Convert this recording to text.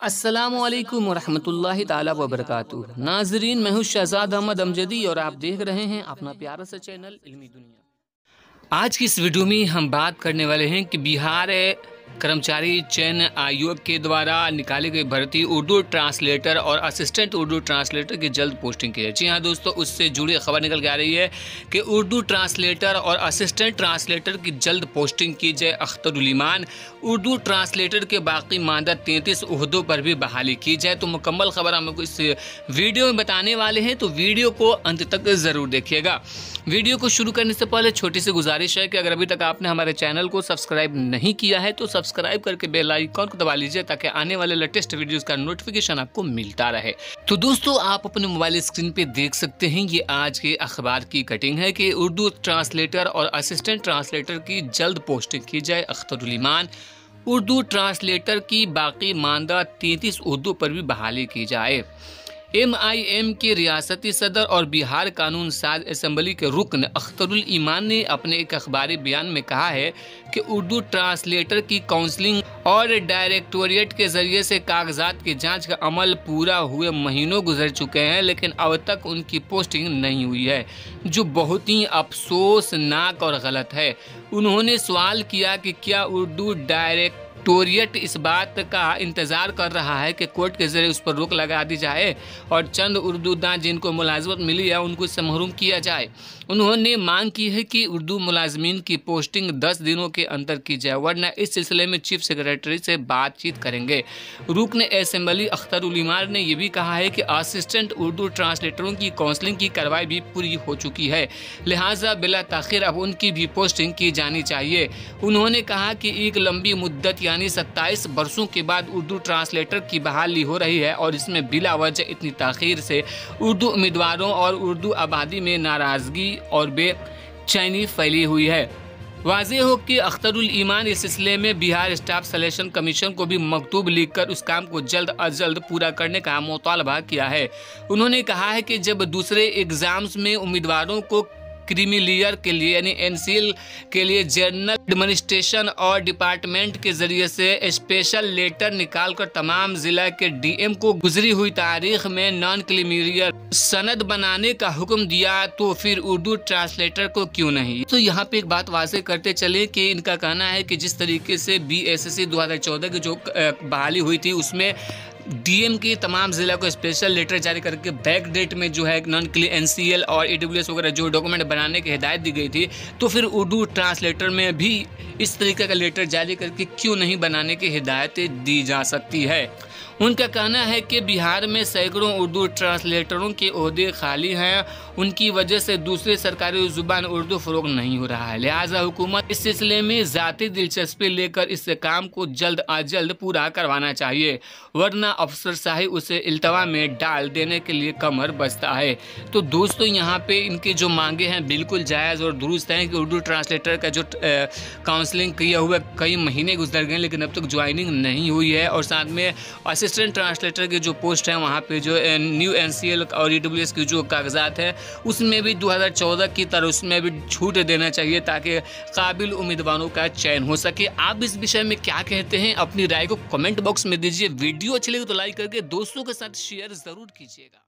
अस्सलामुअलैकुम वरहमतुल्लाहि ताला वबरकातुहू। नाजरीन, मैं हूँ शहजाद अहमद अमजदी और आप देख रहे हैं अपना प्यारा सा चैनल इल्मी दुनिया। आज की इस वीडियो में हम बात करने वाले हैं कि बिहार कर्मचारी चयन आयोग के द्वारा निकाली गई भर्ती उर्दू ट्रांसलेटर और असिस्टेंट उर्दू ट्रांसलेटर की जल्द पोस्टिंग की है। जी हाँ दोस्तों, उससे जुड़ी खबर निकल के आ रही है कि उर्दू ट्रांसलेटर और असिस्टेंट ट्रांसलेटर की जल्द पोस्टिंग की जाए। अख्तरुल ईमान उर्दू ट्रांसलेटर के बाकी मानदा 33 ओहदों पर भी बहाली की जाए। तो मुकम्मल खबर हम आपको इस वीडियो में बताने वाले हैं, तो वीडियो को अंत तक ज़रूर देखिएगा। वीडियो को शुरू करने से पहले छोटी सी गुजारिश है कि अगर अभी तक आपने हमारे चैनल को सब्सक्राइब नहीं किया है तो सब्सक्राइब करके बेल आइकन को दबा लीजिए ताकि आने वाले लेटेस्ट वीडियोस का नोटिफिकेशन आपको मिलता रहे। तो दोस्तों, आप अपने मोबाइल स्क्रीन पे देख सकते हैं, ये आज के अखबार की कटिंग है कि उर्दू ट्रांसलेटर और असिस्टेंट ट्रांसलेटर की जल्द पोस्टिंग की जाए। अख्तरुल ईमान उर्दू ट्रांसलेटर की बाकी मानदा 33 ओहदों पर भी बहाली की जाए। MIM के रियासती सदर और बिहार कानून साज असम्बली के रुकन अख्तरुल ईमान ने अपने एक अखबारी बयान में कहा है कि उर्दू ट्रांसलेटर की काउंसलिंग और डायरेक्टोरेट के जरिए से कागजात की जांच का अमल पूरा हुए महीनों गुजर चुके हैं, लेकिन अब तक उनकी पोस्टिंग नहीं हुई है, जो बहुत ही अफसोसनाक और गलत है। उन्होंने सवाल किया कि क्या उर्दू डायरेक्टोरेट इस बात का इंतजार कर रहा है कि कोर्ट के जरिए उस पर रोक लगा दी जाए और चंद उर्दूदान जिनको मुलाजमत मिली है उनको इससे महरूम किया जाए। उन्होंने मांग की है कि उर्दू मुलाजमीन की पोस्टिंग 10 दिनों के अंदर की जाए, वरना इस सिलसिले में चीफ सेक्रेटरी से बातचीत करेंगे। रुकन असेंबली अख्तरुल ईमान ने यह भी कहा है कि असिस्टेंट उर्दू ट्रांसलेटरों की काउंसलिंग की कार्रवाई भी पूरी हो चुकी है, लिहाजा बिला ताखिर अब उनकी भी पोस्टिंग की जानी चाहिए। उन्होंने कहा कि एक लंबी मुद्दत यानी 27 बरसों के बाद उर्दू ट्रांसलेटर की बहाली हो रही है और इसमें बिला वजह इतनी ताखीर से उर्दू उम्मीदवारों और उर्दू आबादी में नाराजगी और बेचैनी फैली हुई है। वाज़ेह हो कि अख्तरुल ईमान इस सिलसिले में बिहार स्टाफ सिलेक्शन कमीशन को भी मकतूब लिखकर उस काम को जल्द अज जल्द पूरा करने का मुतालबा किया है। उन्होंने कहा है कि जब दूसरे एग्जाम्स में उम्मीदवारों को क्रीमिलियर के लिए यानी NCL के लिए जनरल एडमिनिस्ट्रेशन और डिपार्टमेंट के जरिए से स्पेशल लेटर निकालकर तमाम जिला के DM को गुजरी हुई तारीख में नॉन क्रीमिलियर सनद बनाने का हुक्म दिया, तो फिर उर्दू ट्रांसलेटर को क्यों नहीं। तो यहाँ पे एक बात वाज़ेह करते चले कि इनका कहना है कि जिस तरीके से BSSC 2014 की जो बहाली हुई थी उसमें DM के तमाम ज़िला को स्पेशल लेटर जारी करके बैक डेट में जो है नॉन क्लियर NCL और AWS वगैरह जो डॉक्यूमेंट बनाने की हिदायत दी गई थी, तो फिर उर्दू ट्रांसलेटर में भी इस तरीके का लेटर जारी करके क्यों नहीं बनाने की हिदायतें दी जा सकती है। उनका कहना है कि बिहार में सैकड़ों उर्दू ट्रांसलेटरों के ओहदे खाली हैं, उनकी वजह से दूसरी सरकारी जुबान उर्दू फ़रोग नहीं हो रहा है, लिहाजा हुकूमत इस सिलसिले में ज़ाती दिलचस्पी लेकर इस काम को जल्द अज जल्द पूरा करवाना चाहिए, वरना अफसरशाही उसे इल्तवा में डाल देने के लिए कमर बसता है। तो दोस्तों, यहाँ पे इनके जो मांगे हैं बिल्कुल जायज़ और दुरुस्त हैं कि उर्दू ट्रांसलेटर का जो काउंसलिंग किया हुआ कई महीने गुजर गए लेकिन अब तक ज्वाइनिंग नहीं हुई है, और साथ में असिस्टेंट ट्रांसलेटर की जो पोस्ट है वहाँ पे जो न्यू NCL और AWS की जो कागजात है उसमें भी 2014 की तरह उसमें भी छूट देना चाहिए ताकि काबिल उम्मीदवारों का चयन हो सके। आप इस विषय में क्या कहते हैं, अपनी राय को कमेंट बॉक्स में दीजिए। वीडियो अच्छी लगी तो लाइक करके दोस्तों के साथ शेयर ज़रूर कीजिएगा।